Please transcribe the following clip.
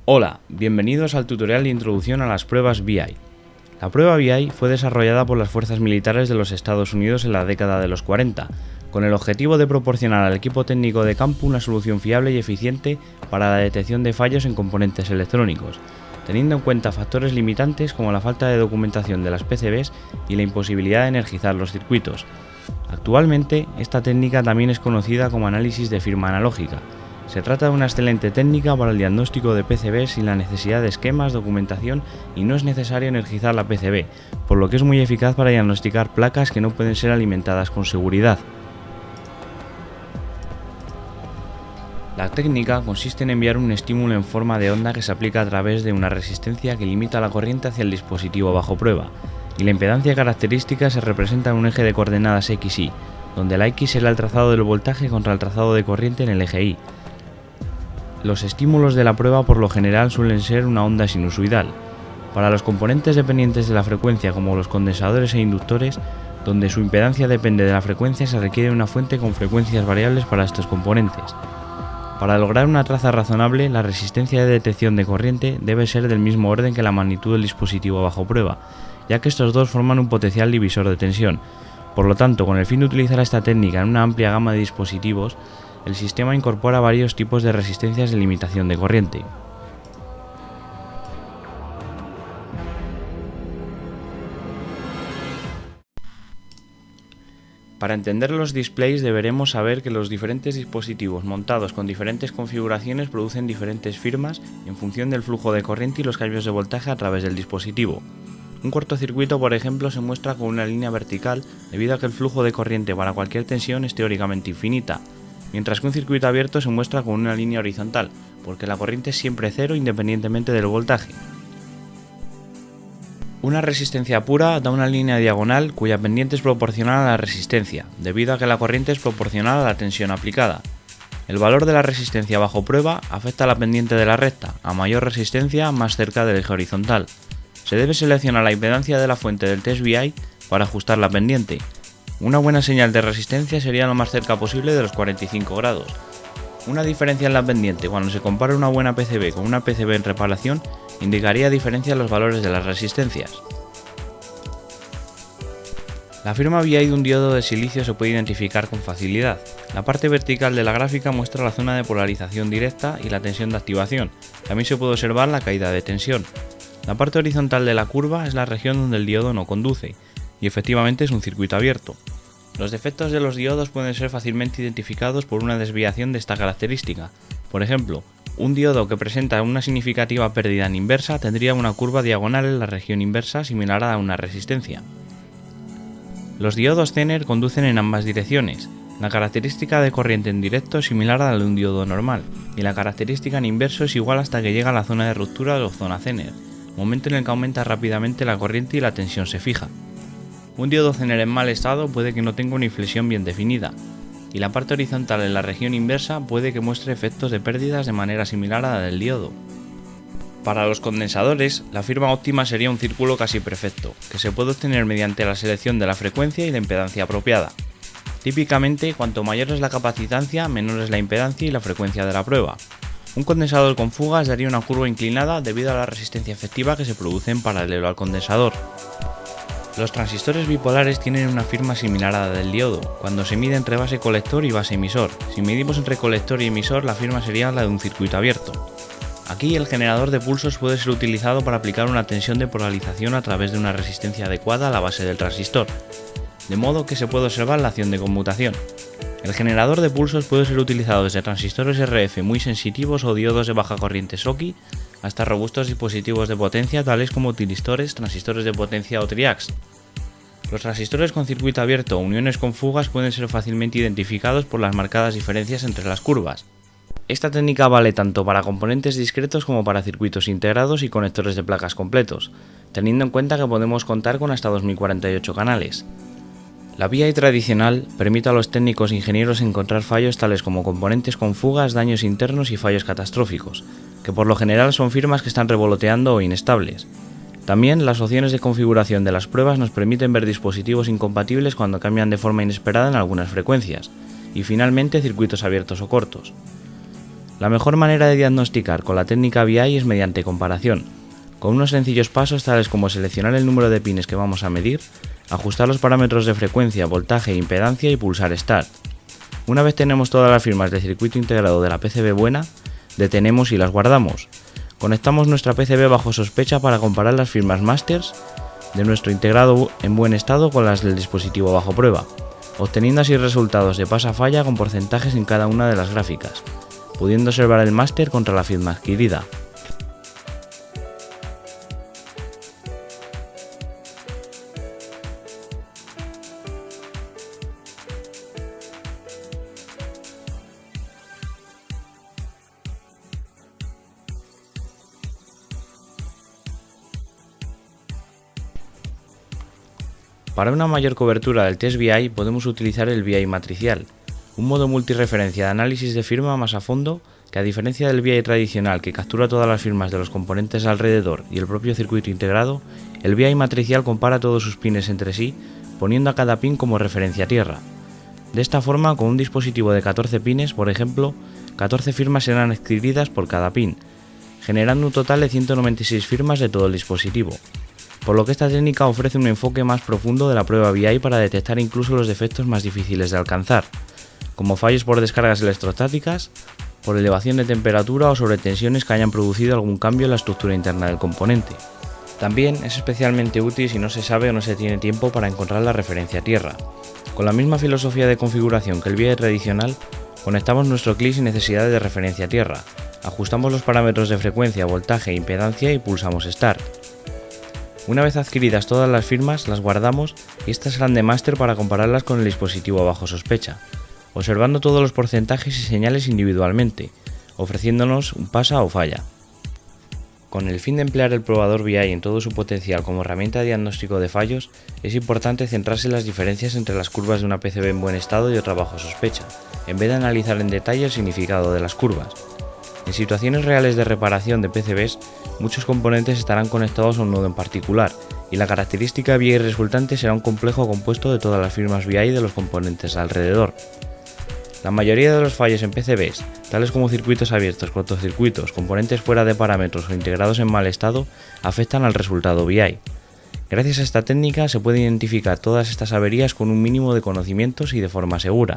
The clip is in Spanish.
Hola, bienvenidos al tutorial de introducción a las pruebas BI. La prueba BI fue desarrollada por las fuerzas militares de los Estados Unidos en la década de los 40, con el objetivo de proporcionar al equipo técnico de campo una solución fiable y eficiente para la detección de fallos en componentes electrónicos, teniendo en cuenta factores limitantes como la falta de documentación de las PCBs y la imposibilidad de energizar los circuitos. Actualmente, esta técnica también es conocida como análisis de firma analógica. Se trata de una excelente técnica para el diagnóstico de PCBs sin la necesidad de esquemas, documentación y no es necesario energizar la PCB, por lo que es muy eficaz para diagnosticar placas que no pueden ser alimentadas con seguridad. La técnica consiste en enviar un estímulo en forma de onda que se aplica a través de una resistencia que limita la corriente hacia el dispositivo bajo prueba, y la impedancia característica se representa en un eje de coordenadas X, Y, donde la X será el trazado del voltaje contra el trazado de corriente en el eje Y. Los estímulos de la prueba por lo general suelen ser una onda sinusoidal. Para los componentes dependientes de la frecuencia como los condensadores e inductores, donde su impedancia depende de la frecuencia, se requiere una fuente con frecuencias variables para estos componentes. Para lograr una traza razonable, la resistencia de detección de corriente debe ser del mismo orden que la magnitud del dispositivo bajo prueba, ya que estos dos forman un potencial divisor de tensión. Por lo tanto, con el fin de utilizar esta técnica en una amplia gama de dispositivos, el sistema incorpora varios tipos de resistencias de limitación de corriente. Para entender los displays deberemos saber que los diferentes dispositivos montados con diferentes configuraciones producen diferentes firmas en función del flujo de corriente y los cambios de voltaje a través del dispositivo. Un cortocircuito, por ejemplo, se muestra con una línea vertical debido a que el flujo de corriente para cualquier tensión es teóricamente infinita, mientras que un circuito abierto se muestra con una línea horizontal, porque la corriente es siempre cero independientemente del voltaje. Una resistencia pura da una línea diagonal cuya pendiente es proporcional a la resistencia, debido a que la corriente es proporcional a la tensión aplicada. El valor de la resistencia bajo prueba afecta a la pendiente de la recta, a mayor resistencia más cerca del eje horizontal. Se debe seleccionar la impedancia de la fuente del test BI para ajustar la pendiente. Una buena señal de resistencia sería lo más cerca posible de los 45 grados. Una diferencia en la pendiente cuando se compara una buena PCB con una PCB en reparación indicaría diferencia en los valores de las resistencias. La firma BI de un diodo de silicio se puede identificar con facilidad. La parte vertical de la gráfica muestra la zona de polarización directa y la tensión de activación. También se puede observar la caída de tensión. La parte horizontal de la curva es la región donde el diodo no conduce, y efectivamente es un circuito abierto. Los defectos de los diodos pueden ser fácilmente identificados por una desviación de esta característica. Por ejemplo, un diodo que presenta una significativa pérdida en inversa tendría una curva diagonal en la región inversa similar a una resistencia. Los diodos Zener conducen en ambas direcciones. La característica de corriente en directo es similar a la de un diodo normal, y la característica en inverso es igual hasta que llega a la zona de ruptura o zona Zener, momento en el que aumenta rápidamente la corriente y la tensión se fija. Un diodo Zener en mal estado puede que no tenga una inflexión bien definida, y la parte horizontal en la región inversa puede que muestre efectos de pérdidas de manera similar a la del diodo. Para los condensadores, la firma óptima sería un círculo casi perfecto, que se puede obtener mediante la selección de la frecuencia y la impedancia apropiada. Típicamente, cuanto mayor es la capacitancia, menor es la impedancia y la frecuencia de la prueba. Un condensador con fugas daría una curva inclinada debido a la resistencia efectiva que se produce en paralelo al condensador. Los transistores bipolares tienen una firma similar a la del diodo, cuando se mide entre base colector y base emisor. Si medimos entre colector y emisor, la firma sería la de un circuito abierto. Aquí el generador de pulsos puede ser utilizado para aplicar una tensión de polarización a través de una resistencia adecuada a la base del transistor, de modo que se puede observar la acción de conmutación. El generador de pulsos puede ser utilizado desde transistores RF muy sensitivos o diodos de baja corriente Schottky hasta robustos dispositivos de potencia tales como tiristores, transistores de potencia o triacs. Los transistores con circuito abierto o uniones con fugas pueden ser fácilmente identificados por las marcadas diferencias entre las curvas. Esta técnica vale tanto para componentes discretos como para circuitos integrados y conectores de placas completos, teniendo en cuenta que podemos contar con hasta 2048 canales. La BI tradicional permite a los técnicos e ingenieros encontrar fallos tales como componentes con fugas, daños internos y fallos catastróficos, que por lo general son firmas que están revoloteando o inestables. También las opciones de configuración de las pruebas nos permiten ver dispositivos incompatibles cuando cambian de forma inesperada en algunas frecuencias, y finalmente circuitos abiertos o cortos. La mejor manera de diagnosticar con la técnica BI es mediante comparación, con unos sencillos pasos tales como seleccionar el número de pines que vamos a medir, ajustar los parámetros de frecuencia, voltaje e impedancia y pulsar Start. Una vez tenemos todas las firmas del circuito integrado de la PCB buena, detenemos y las guardamos. Conectamos nuestra PCB bajo sospecha para comparar las firmas masters de nuestro integrado en buen estado con las del dispositivo bajo prueba, obteniendo así resultados de pasa-falla con porcentajes en cada una de las gráficas, pudiendo observar el máster contra la firma adquirida. Para una mayor cobertura del test BI podemos utilizar el BI matricial, un modo multireferencia de análisis de firma más a fondo que, a diferencia del BI tradicional que captura todas las firmas de los componentes alrededor y el propio circuito integrado, el BI matricial compara todos sus pines entre sí, poniendo a cada pin como referencia tierra. De esta forma, con un dispositivo de 14 pines, por ejemplo, 14 firmas serán adquiridas por cada pin, generando un total de 196 firmas de todo el dispositivo, por lo que esta técnica ofrece un enfoque más profundo de la prueba BI para detectar incluso los defectos más difíciles de alcanzar, como fallos por descargas electrostáticas, por elevación de temperatura o sobretensiones que hayan producido algún cambio en la estructura interna del componente. También es especialmente útil si no se sabe o no se tiene tiempo para encontrar la referencia tierra. Con la misma filosofía de configuración que el BI tradicional, conectamos nuestro CLI sin necesidad de referencia tierra, ajustamos los parámetros de frecuencia, voltaje e impedancia y pulsamos Start. Una vez adquiridas todas las firmas, las guardamos y estas serán de máster para compararlas con el dispositivo bajo sospecha, observando todos los porcentajes y señales individualmente, ofreciéndonos un pasa o falla. Con el fin de emplear el probador BI en todo su potencial como herramienta de diagnóstico de fallos, es importante centrarse en las diferencias entre las curvas de una PCB en buen estado y otra bajo sospecha, en vez de analizar en detalle el significado de las curvas. En situaciones reales de reparación de PCBs, muchos componentes estarán conectados a un nodo en particular, y la característica BI resultante será un complejo compuesto de todas las firmas BI de los componentes alrededor. La mayoría de los fallos en PCBs, tales como circuitos abiertos, cortocircuitos, componentes fuera de parámetros o integrados en mal estado, afectan al resultado BI. Gracias a esta técnica se puede identificar todas estas averías con un mínimo de conocimientos y de forma segura.